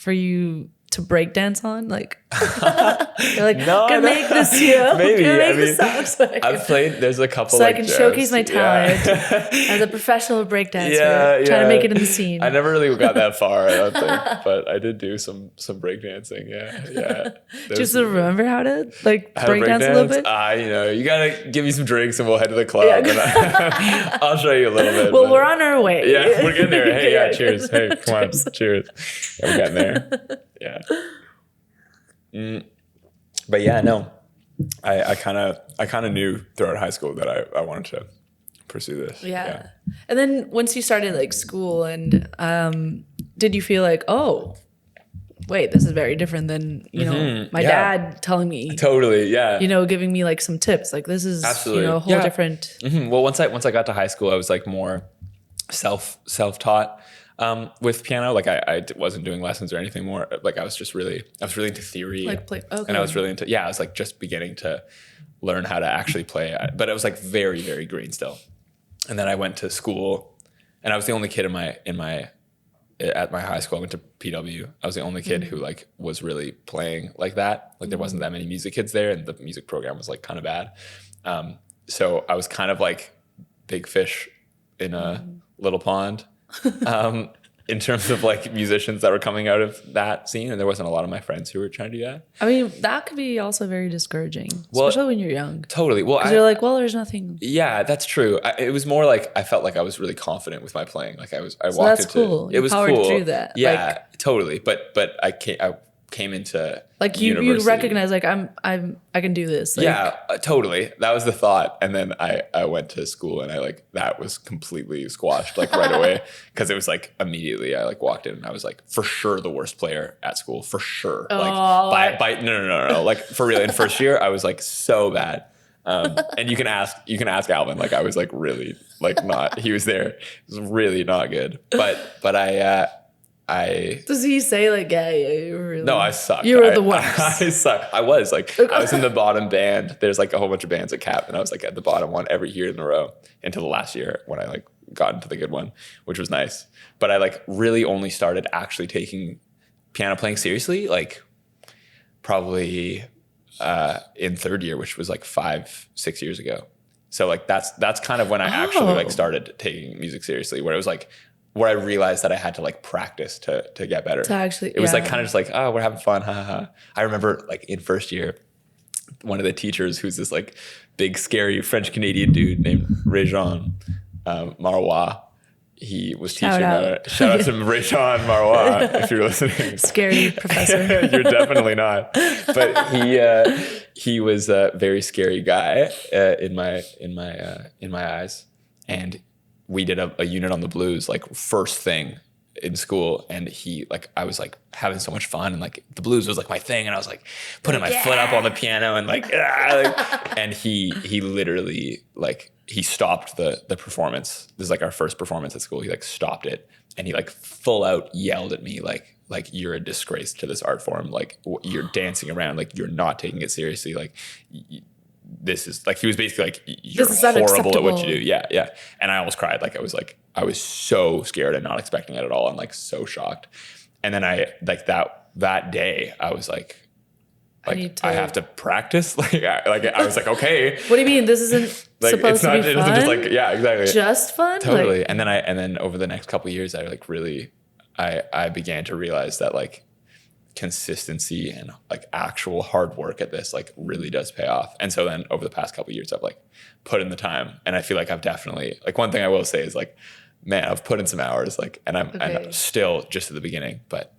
you to break dance on? Like, you're like, no, can make this maybe. Can I make this song so I've played. There's a couple. So like I can jams. showcase my talent as a professional breakdancer, trying to make it in the scene. I never really got that far, I don't think, but I did do some breakdancing. Yeah. Do you still remember how to like breakdance a little bit? You gotta give me some drinks and we'll head to the club. And I'll show you a little bit. Well, we're on our way. Yeah, we're getting there. Hey, cheers. Hey, come on, cheers. Yeah, we're getting there. Yeah. But yeah, no, I kind of knew throughout high school that I wanted to pursue this. Yeah. And then once you started like school, and did you feel like, oh, wait, this is very different than my dad telling me? Totally, yeah. Giving me like some tips. Like this is absolutely a whole different. Mm-hmm. Well, once I got to high school, I was like more self-taught. With piano, like I wasn't doing lessons or anything more. Like I was really into theory, like play. Okay. And I was really into I was like just beginning to learn how to actually play, but it was like very, very green still. And then I went to school, and I was the only kid at my high school. I went to PW. I was the only kid who like was really playing like that. Like there wasn't that many music kids there, and the music program was like kind of bad. So I was kind of like big fish in a little pond. In terms of like musicians that were coming out of that scene, and there wasn't a lot of my friends who were trying to do that. I mean, that could be also very discouraging, especially when you're young. Totally. Well, you're like, well, there's nothing. Yeah, that's true. It was more like I felt like I was really confident with my playing. Like I walked that's into cool. It was powered cool. through that. Yeah, totally. But I came into like you recognize like I can do this. Like, yeah, totally. That was the thought. And then I went to school, and that was completely squashed like right away, because it was like immediately I like walked in and I was like for sure the worst player at school, for sure. Like by no, like for real. In first year I was like so bad. And you can ask Alvin, like I was like really like not, he was there. It was really not good. But I does he say like, yeah, you were really... No, I sucked. You were the worst. I sucked. I was like, I was in the bottom band. There's like a whole bunch of bands at CAP, and I was like at the bottom one every year in a row until the last year when I like got into the good one, which was nice. But I like really only started actually taking piano playing seriously like probably in third year, which was like 5-6 years ago. So like that's kind of when I actually like started taking music seriously, where it was like where I realized that I had to like practice to get better. To actually, it was like kind of just like, oh, we're having fun, ha ha ha. I remember like in first year, one of the teachers, who's this like big scary French Canadian dude named Réjean Marois. He was teaching. Shout out to Réjean Marois if you're listening. Scary professor. You're definitely not. But he was a very scary guy in my eyes, and we did a unit on the blues, like first thing in school. And I was like having so much fun, and like the blues was like my thing. And I was like putting my foot up on the piano and and he literally like, he stopped the performance. This is like our first performance at school. He like stopped it, and he like full out yelled at me like you're a disgrace to this art form. Like you're dancing around, like you're not taking it seriously. Like this is like, he was basically like, you're horrible at what you do. Yeah. And I almost cried. Like I was so scared and not expecting it at all, and like so shocked. And then I like that day I was like I have to practice. Like I was like, okay. What do you mean? This isn't like, supposed to be fun? It isn't just like, yeah, exactly. Just fun? Totally. Like, and then over the next couple of years, I like really, I began to realize that like consistency and like actual hard work at this like really does pay off. And so then over the past couple of years, I've like put in the time, and I feel like I've definitely, like, one thing I will say is like, man, I've put in some hours, like, and I'm still just at the beginning, but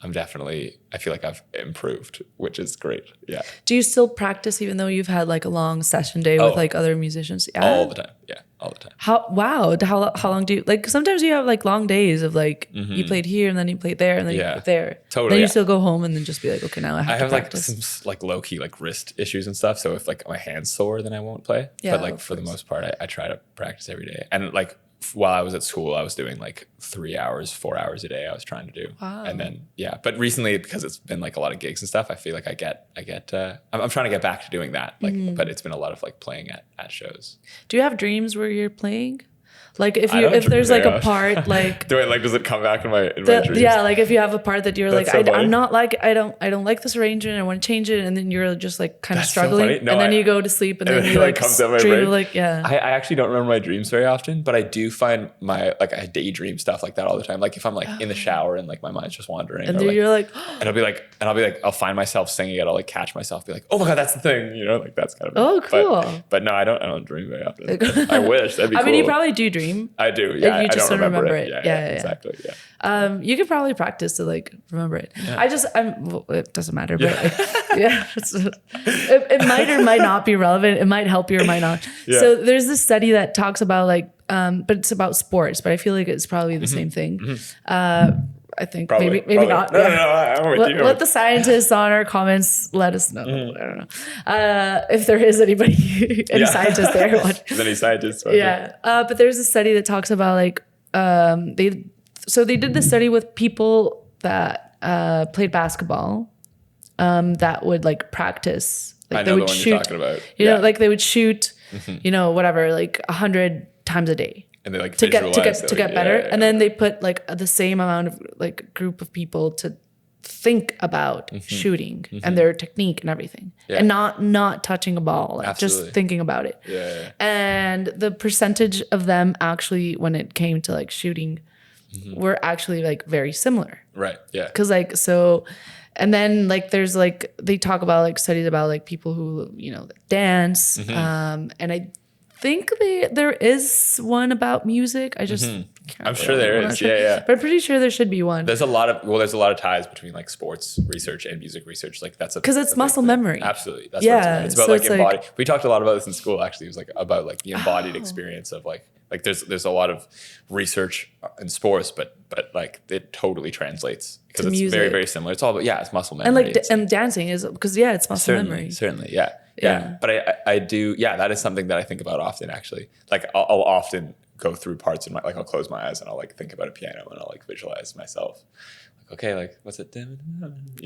I'm definitely, I feel like I've improved, which is great. Yeah. Do you still practice even though you've had like a long session day with like other musicians? Yeah. All the time. Yeah. All the time. How long do you, like, sometimes you have like long days of like, you played here and then you played there and then you played there. Totally. Then you still go home and then just be like, okay, now I have to practice. Like some like low key like wrist issues and stuff. So if like my hand's sore, then I won't play. Yeah, but like for the most part, I try to practice every day. And like while I was at school, I was doing like 3 hours, 4 hours a day. I was trying to do. Wow. And then, but recently, because it's been like a lot of gigs and stuff, I feel like I'm trying to get back to doing that. Like, but it's been a lot of like playing at shows. Do you have dreams where you're playing? Like if there's like a part like does it come back in my dreams? Yeah, like if you have a part that you're That's like, so I'm not like, I don't like this arrangement, I want to change it, and then you're just like kind of struggling, so no, and then you go to sleep, and then you like comes out my dream brain. like I actually don't remember my dreams very often, but I do find my like I daydream stuff like that all the time. Like if I'm like in the shower and like my mind's just wandering, and then you're like, and I'll be like I'll find myself singing it. I'll like catch myself, be like, oh my god, that's the thing, you know, like that's kind of cool. But no, I don't dream very often. I wish that'd be cool. I mean, you probably do dream. I do. Yeah, you just don't remember it. Yeah, exactly. Yeah. You could probably practice to like remember it. Yeah. It doesn't matter, but it might or might not be relevant. It might help you or might not. Yeah. So there's this study that talks about like, but it's about sports, but I feel like it's probably the same thing. I think maybe not. No, I'm with you. Let the scientists on our comments let us know. I don't know if there is anybody, any scientists there. There's any scientists? Yeah, but there's a study that talks about like they did this study with people that played basketball that would like practice. Like I know they would the one shoot, you're talking about. You know, like they would shoot, whatever, like 100 times a day. And they like to get better, and then they put like the same amount of like group of people to think about shooting and their technique and everything, and not touching a ball, like just thinking about it. And the percentage of them actually, when it came to like shooting, were actually like very similar. Right. Yeah. Because like so. And then like there's like they talk about like studies about like people who dance, and I think there is one about music. I just I'm sure there is. Yeah. But I'm pretty sure there should be one. There's a lot of ties between like sports research and music research. Like that's because it's muscle memory. Absolutely. That's what it's about. Like embodied. We talked a lot about this in school. Actually, it was like about like the embodied experience of like there's a lot of research in sports, but like it totally translates because it's music. Very, very similar. It's all about it's muscle memory. And like and dancing is because it's muscle memory. Certainly. Yeah. But I do. Yeah. That is something that I think about often, actually. Like I'll often go through parts in my, like I'll close my eyes and I'll like think about a piano and I'll like visualize myself. Like, okay, like what's it? You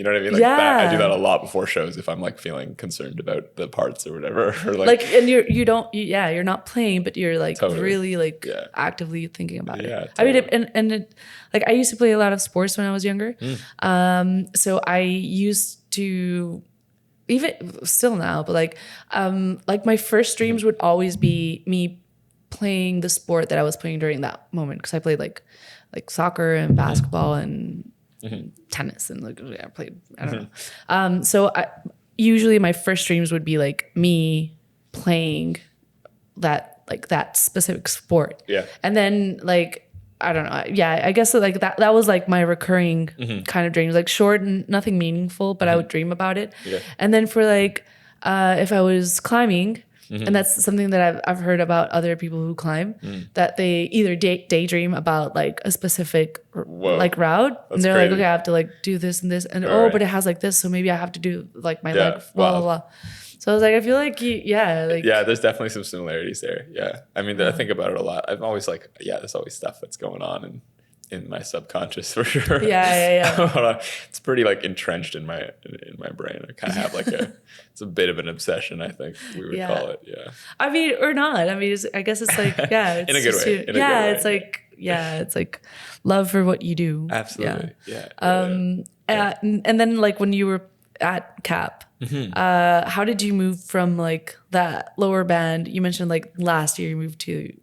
know what I mean? Like that, I do that a lot before shows if I'm like feeling concerned about the parts or whatever. Or like and you're not playing, but you're like really like actively thinking about it. Totally. I mean, and it, like I used to play a lot of sports when I was younger. So I used to, even still now, but like my first dreams would always be me playing the sport that I was playing during that moment, because I played like soccer and basketball and tennis and like I played, I don't know. So usually my first dreams would be like me playing that specific sport. Yeah. And then like I don't know. Yeah, I guess like that was like my recurring kind of dreams, like short and nothing meaningful, but I would dream about it. Yeah. And then for like, if I was climbing, and that's something that I've heard about other people who climb, that they either daydream about like a specific like route, and they're crazy. Like, okay, I have to like do this and this, and but it has like this, so maybe I have to do like my leg, blah blah blah. So I was like, I feel like there's definitely some similarities there. Yeah, I mean, I think about it a lot. I'm always like, there's always stuff that's going on in my subconscious for sure. Yeah. It's pretty like entrenched in my brain. I kind of have like it's a bit of an obsession, I think we would call it. Yeah. I mean, or not. I mean, I guess it's like it's in a good way. It's like it's like love for what you do. Absolutely. Yeah. And then like when you were at CAP, how did you move from like that lower band? You mentioned like last year you moved to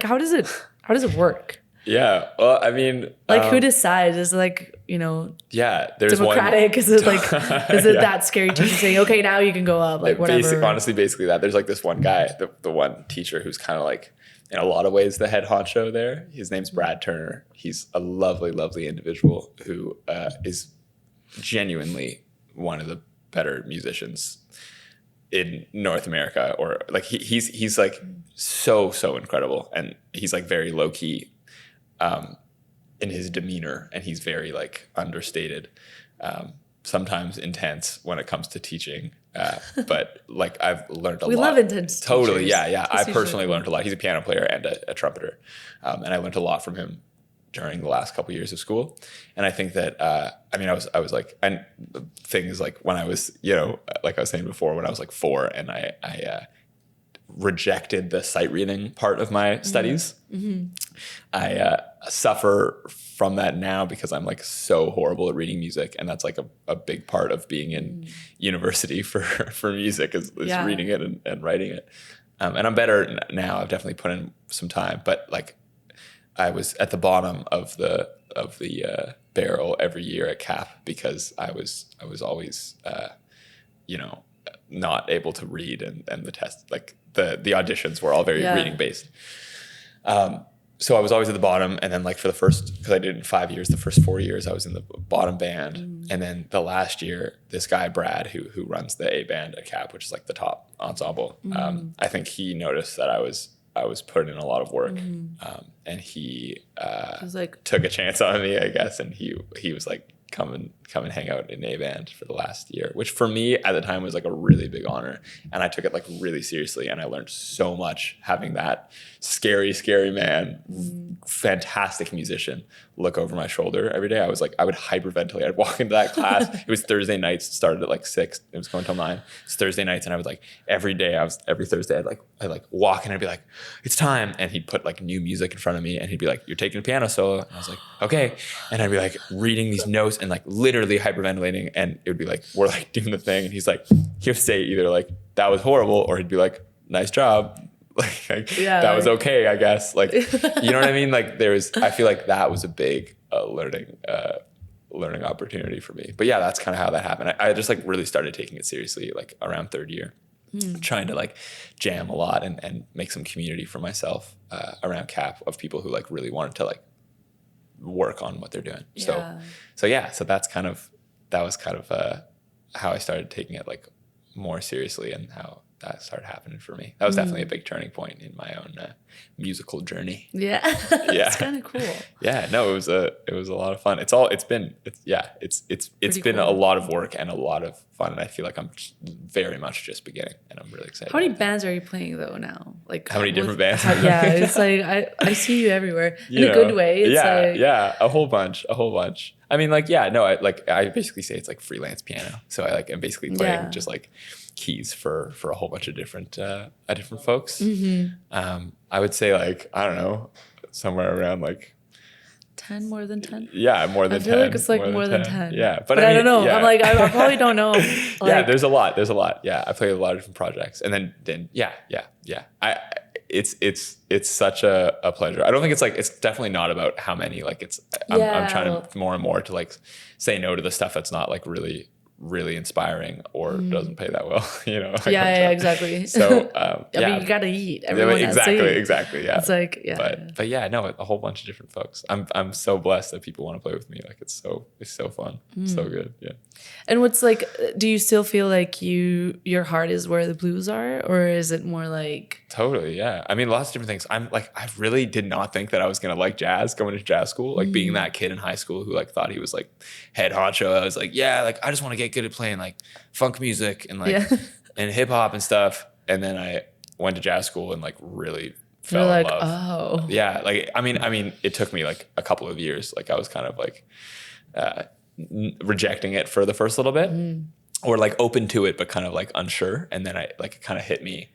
how does it work? Yeah. Well, I mean, Like who decides? Is it like, yeah, there's democratic? Is it like, is it Yeah. that scary teacher saying, okay, now you can go up, like whatever? Honestly, basically that. There's like this one guy, the one teacher who's kind of like, in a lot of ways, the head honcho there. His name's Brad Turner. He's a lovely, lovely individual who is genuinely one of the better musicians in North America, or like he's like so incredible, and he's like very low key in his demeanor, and he's very like understated, sometimes intense when it comes to teaching. But like I've learned a lot. We love intense Totally, teachers. yeah. I personally learned a lot. He's a piano player and a trumpeter, and I learned a lot from him during the last couple of years of school. And I think that I was like, and the thing is, like when I was, like I was saying before, when I was like 4 and I rejected the sight reading part of my studies. Mm-hmm. I suffer from that now because I'm like so horrible at reading music, and that's like a big part of being in university for music is reading it and writing it. And I'm better now. I've definitely put in some time, but like I was at the bottom of the barrel every year at CAP because I was always not able to read, and the test, like the auditions were all very reading based. So I was always at the bottom, and then like for the first, because I did it in 5 years, the first 4 years I was in the bottom band, and then the last year, this guy Brad who runs the A band at CAP, which is like the top ensemble, I think he noticed that I was putting in a lot of work, and he was like, took a chance on me, I guess, and he was like, come and hang out in A band for the last year, which for me at the time was like a really big honor, and I took it like really seriously, and I learned so much having that scary man, fantastic musician look over my shoulder every day. I would hyperventilate. I'd walk into that class. It was Thursday nights, started at like 6, it was going till 9. It's Thursday nights, and I was like every Thursday I'd walk in and I'd be like, it's time, and he'd put like new music in front of me, and he'd be like, you're taking a piano solo, and I was like, okay, and I'd be like reading these notes and like literally hyperventilating, and it would be like, we're like doing the thing, and he's like, he'll say either like that was horrible, or he'd be like, nice job, that was okay, I guess, like, you know what I mean, like I feel like that was a big learning opportunity for me. But yeah, that's kind of how that happened. I just like really started taking it seriously like around third year, trying to like jam a lot and make some community for myself around CAP of people who like really wanted to like work on what they're doing. So that's kind of how I started taking it like more seriously, and how that started happening for me. That was definitely a big turning point in my own musical journey. Yeah. It's kind of cool. Yeah, no, it was a lot of fun. It's been cool. A lot of work and a lot of fun, and I feel like I'm very much just beginning, and I'm really excited. How many bands are you playing though now? Like how many different bands? It's like I see you everywhere in a good way. It's a whole bunch. I mean, like, I basically say it's like freelance piano. So I like am basically playing just like keys for a whole bunch of different folks. I would say like, I don't know, somewhere around like 10, more than 10. Yeah, more than 10. I feel like it's like more than 10. Yeah, but I don't know. Yeah. I'm like, I probably don't know. Yeah, there's a lot. Yeah, I played a lot of different projects, and then yeah. It's such a pleasure. I don't think it's definitely not about how many. Like I'm trying to more and more to like say no to the stuff that's not like really inspiring or doesn't pay that well, Like exactly. So I mean, you gotta eat. Everyone exactly. Yeah. It's like but yeah, no, a whole bunch of different folks. I'm so blessed that people want to play with me. Like it's so fun, so good. Yeah. And what's like, do you still feel like your heart is where the blues are, or is it more like? Totally, yeah. I mean, lots of different things. I'm like, I really did not think that I was gonna like jazz going to jazz school. Like being that kid in high school who like thought he was like head honcho. I was like, yeah, like I just want to get good at playing like funk music and like and hip hop and stuff. And then I went to jazz school and like really fell in love. Oh, yeah. Like I mean, it took me like a couple of years. Like I was kind of like rejecting it for the first little bit, or like open to it but kind of like unsure. And then it kind of hit me.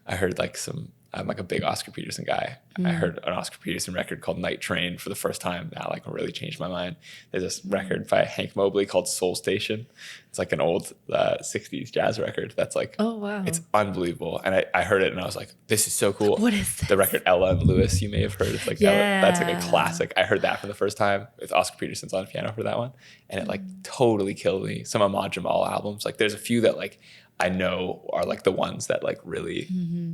I heard like some I'm like a big Oscar Peterson guy. I heard an Oscar Peterson record called Night Train for the first time. That like really changed my mind. There's this record by Hank Mobley called Soul Station. It's like an old 60s jazz record that's like, Oh, wow. it's unbelievable. And I heard it and I was like, this is so cool. What is this? The record Ella and Lewis, you may have heard. It's like, that's like a classic. I heard that for the first time with Oscar Peterson's on piano for that one. And it like totally killed me. Some Ahmad Jamal albums. Like there's a few that like I know are like the ones that like really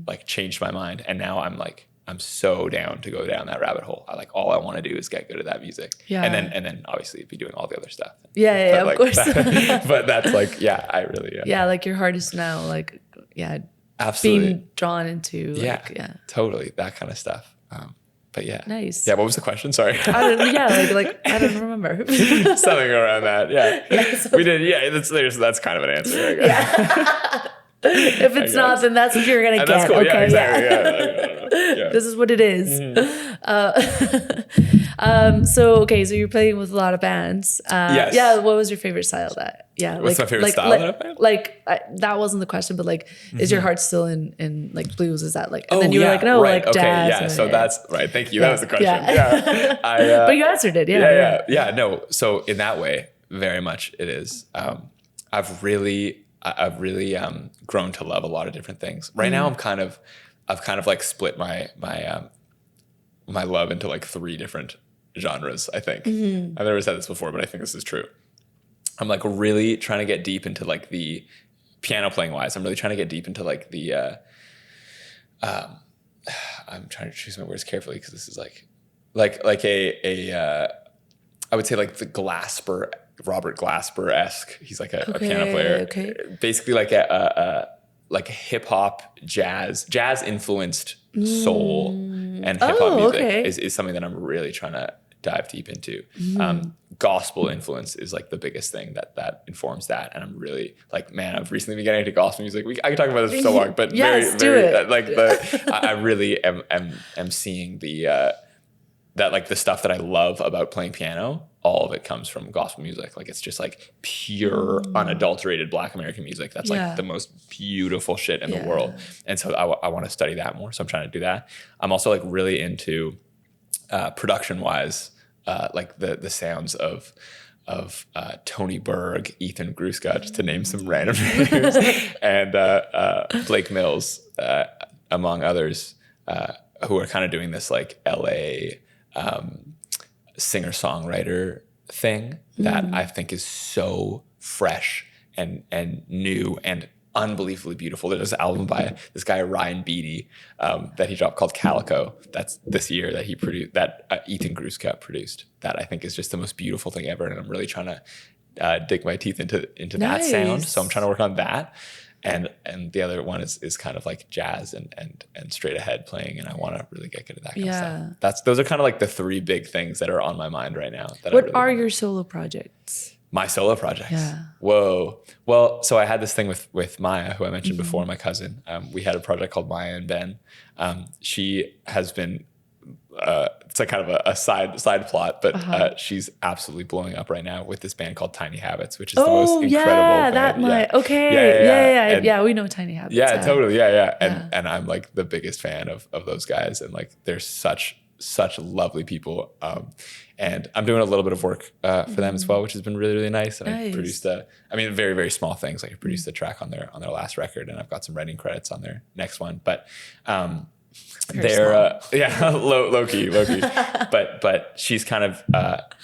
like changed my mind. And now I'm so down to go down that rabbit hole. All I want to do is get good at that music. Yeah. And then obviously be doing all the other stuff. Yeah, like, of course. But that's like, yeah, I really. Yeah, like your heart is now like, absolutely being drawn into. Like, totally. That kind of stuff. But yeah. Nice. Yeah. What was the question? Sorry. I don't remember. Something around that. Yeah. So we did. Yeah. That's kind of an answer. I guess. Yeah. If it's not, then that's what you're going to get. That's cool. Okay. Yeah, exactly. Yeah. This is what it is. So you're playing with a lot of bands. Yes. Yeah. What was your favorite style of that? Yeah. What's my favorite style that I've played? That wasn't the question, but like, is your heart still in like blues? Is that like, and oh, then you were like, no, right. like jazz. Yeah. So that's right. Thank you. That was the question. Yeah. But you answered it. Yeah. No. So in that way, very much it is. I've really grown to love a lot of different things. Right now, I've kind of like split my love into like 3 different genres. I think I've never said this before, but I think this is true. I'm like really trying to get deep into like the piano playing wise. I'm really trying to get deep into like the. I'm trying to choose my words carefully because this is like a I would say like the Robert Glasper-esque. He's like a piano player. Okay. Basically like a hip hop jazz influenced soul and hip hop music is something that I'm really trying to dive deep into. Gospel influence is like the biggest thing that informs that. And I'm really like, man, I've recently been getting into gospel music. I can talk about this for so long, but yes, I really am seeing that like the stuff that I love about playing piano, all of it comes from gospel music. Like it's just like pure, unadulterated Black American music. That's like the most beautiful shit in the world. And so I want to study that more. So I'm trying to do that. I'm also like really into production wise, like the sounds of Tony Berg, Ethan Gruska, just to name some random names, and Blake Mills, among others, who are kind of doing this like LA singer-songwriter thing that I think is so fresh and new and unbelievably beautiful. There's this album by this guy Ryan Beatty that he dropped called Calico. That's this year that he produced, that Ethan Gruska produced. That I think is just the most beautiful thing ever, and I'm really trying to dig my teeth into that sound. So I'm trying to work on that. And the other one is kind of like jazz and straight ahead playing, and I want to really get good at that kind of stuff. Those are kind of like the 3 big things that are on my mind right now. What are your solo projects? My solo projects? Yeah. Whoa. Well, so I had this thing with Maya, who I mentioned before, my cousin. We had a project called Maya and Ben. She has been it's like kind of a side plot, but she's absolutely blowing up right now with this band called Tiny Habits, which is the most incredible band. Yeah, we know Tiny Habits. Yeah, totally. Yeah. And I'm like the biggest fan of those guys, and like they're such lovely people. And I'm doing a little bit of work for them as well, which has been really, really nice. And I produced very, very small things. Like I produced a track on their last record, and I've got some writing credits on their next one. But they're low key. but she's kind of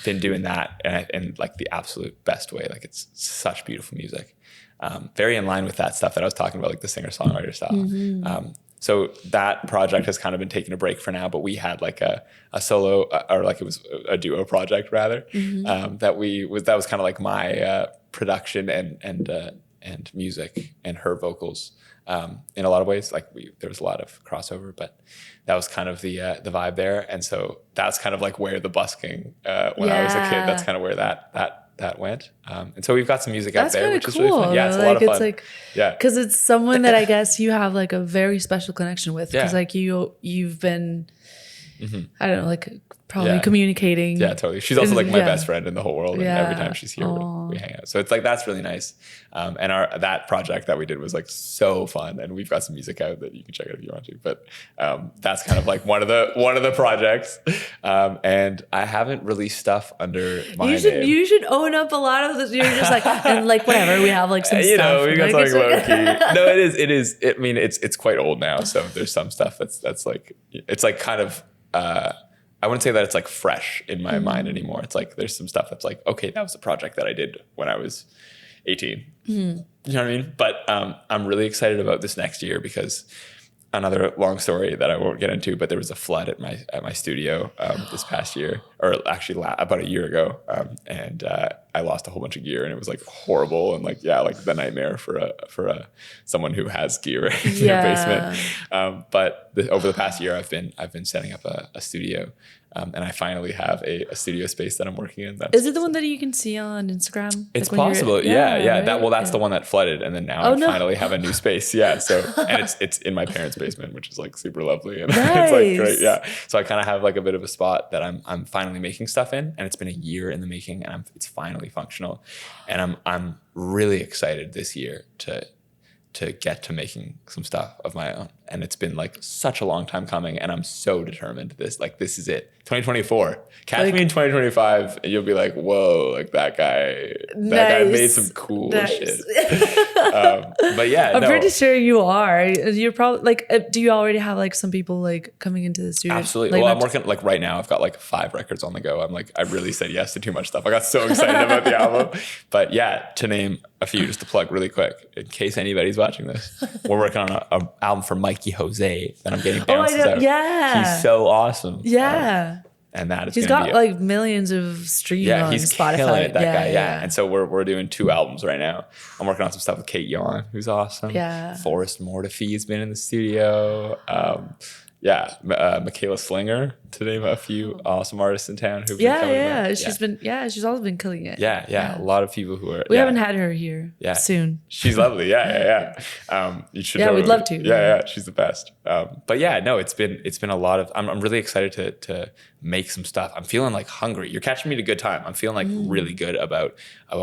been doing that in like the absolute best way. Like it's such beautiful music, very in line with that stuff that I was talking about, like the singer-songwriter style. So that project has kind of been taking a break for now, but we had like a solo or like it was a duo project rather, that was kind of like my production and music and her vocals. In a lot of ways, like there was a lot of crossover, but that was kind of the vibe there. And so that's kind of like where the busking, when I was a kid, that's kind of where that went. And so we've got some music out there, which is really fun. Yeah, it's a lot of fun. It's like, because it's someone that I guess you have like a very special connection with, because like you've been I don't know, like probably communicating. Yeah, totally. She's also like my best friend in the whole world. And every time she's here, we hang out. So it's like, that's really nice. And that project that we did was like so fun. And we've got some music out that you can check out if you want to. But that's kind of like one of the projects. And I haven't released stuff under my name. You should own up a lot of this. You're just like, and like whatever, we have like some you stuff. know, we got something low key. No, it is. I mean, it's quite old now. So there's some stuff that's like, it's like kind of, I wouldn't say that it's like fresh in my mind anymore. It's like there's some stuff that's like, okay, that was a project that I did when I was 18. You know what I mean? But I'm really excited about this next year because another long story that I won't get into, but there was a flood at my studio this past year, or actually about a year ago, and I lost a whole bunch of gear, and it was like horrible and like the nightmare for someone who has gear in their basement. But over the past year, I've been setting up a studio. And I finally have a studio space that I'm working in. Is it the one that you can see on Instagram? It's possible. Yeah. Right? That's the one that flooded. And then now finally have a new space. Yeah. So, and it's in my parents' basement, which is like super lovely. And it's like great. Yeah. So I kind of have like a bit of a spot that I'm finally making stuff in, and it's been a year in the making, and it's finally functional. And I'm really excited this year to get to making some stuff of my own. And it's been like such a long time coming, and I'm so determined. This is it. 2024. Catch me in 2025 and you'll be like, whoa, like that guy made some cool shit. But yeah, I'm pretty sure you are. You're probably like, do you already have like some people like coming into the studio? Absolutely. Like, well, I'm working like right now. I've got like 5 records on the go. I really said yes to too much stuff. I got so excited about the album. But yeah, to name a few, just to plug really quick, in case anybody's watching this, we're working on an album for Mikey Jose that I'm getting bounces out. Yeah. He's so awesome. Yeah. And that is he's got like millions of streams on he's Spotify. Killing it, that guy. Yeah. And so we're doing 2 albums right now. I'm working on some stuff with Kate Yon, who's awesome. Yeah. Forrest Mortefi has been in the studio. Michaela Slinger, to name a few awesome artists in town who've been coming in. She's always been killing it. Yeah. A lot of people who are. We haven't had her here soon. She's lovely. Yeah. You should. Yeah, we'd love to. Yeah. She's the best. But yeah, no, it's been a lot of. I'm really excited to make some stuff. I'm feeling like hungry. You're catching me at a good time. I'm feeling like really good about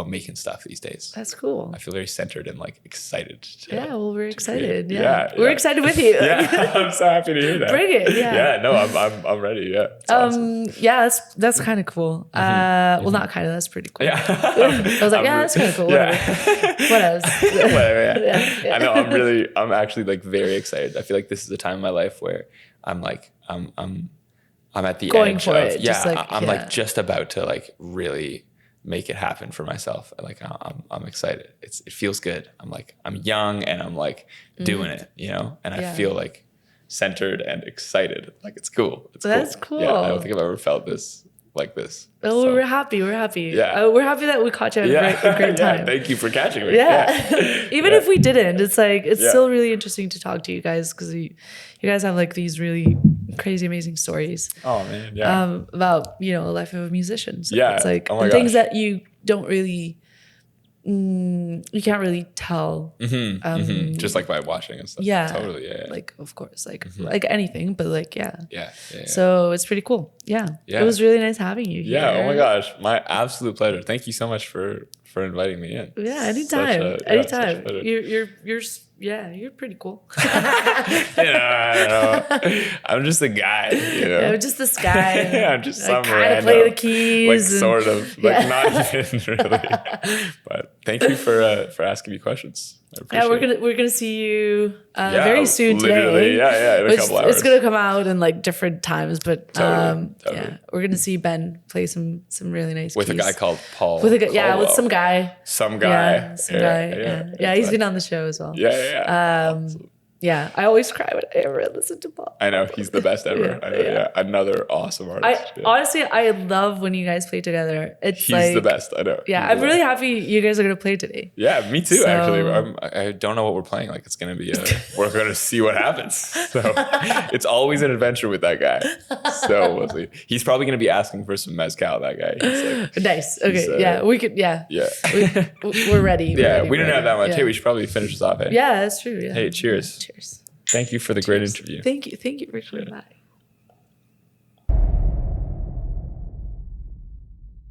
making stuff these days. That's cool. I feel very centered and like excited. We're excited. Yeah. We're excited with you. Yeah, I'm so happy to hear that. Bring it. Yeah. No, I'm ready. Yeah. Awesome. Yeah, that's kind of cool. Well, not kind of. That's pretty cool. Yeah. I was like, that's kind of cool. Whatever. What else? Whatever. Yeah. I know. I'm actually like very excited. I feel like this is a time in my life where I'm like, I'm at the going edge for of it. I'm like just about to like really make it happen for myself. Like I'm excited. It feels good. I'm young and I'm like doing it, you know, and I feel like centered and excited. Like it's cool. That's cool. Yeah, I don't think I've ever felt this like this. Oh, so. We're happy. Yeah. We're happy that we caught you at a great time. Thank you for catching me. Yeah. Even if we didn't, it's like, it's still really interesting to talk to you guys because you guys have like these really crazy, amazing stories. Oh man. Yeah. About, a life of a musician. So yeah. It's like things that you don't really, you can't really tell. Just like by watching and stuff. Yeah. Totally. Yeah. Like, of course, like anything, but like, Yeah. So it's pretty cool. Yeah. It was really nice having you here. Yeah. Oh my gosh. My absolute pleasure. Thank you so much for inviting me in. Yeah. Anytime. You're pretty cool. I don't know. I'm just a guy. I'm just this guy. Yeah, I'm just some kind of play the keys. Like sort of. Like not even really. But thank you for asking me questions. We're gonna see you very soon today. Yeah, in a couple hours. It's gonna come out in like different times, but totally. Yeah, we're gonna see Ben play some really nice with keys. a guy called Paul. With some guy. Some guy. Yeah, he's been on the show as well. Yeah. Yeah, I always cry when I ever listen to Paul. I know, he's the best ever. Another awesome artist. Honestly, I love when you guys play together. He's the best, I know. Yeah, I'm really happy you guys are going to play today. Yeah, me too, actually. I don't know what we're playing. Like, it's going to be we're going to see what happens. So it's always an adventure with that guy. So we'll see. He's probably going to be asking for some mezcal, that guy. He's like, nice. Okay, we could, Yeah. We're ready. We didn't have that much. Hey, we should probably finish this off. Yeah, that's true. Yeah. Hey, cheers. Cheers. Thank you for the great interview. Thank you for coming by.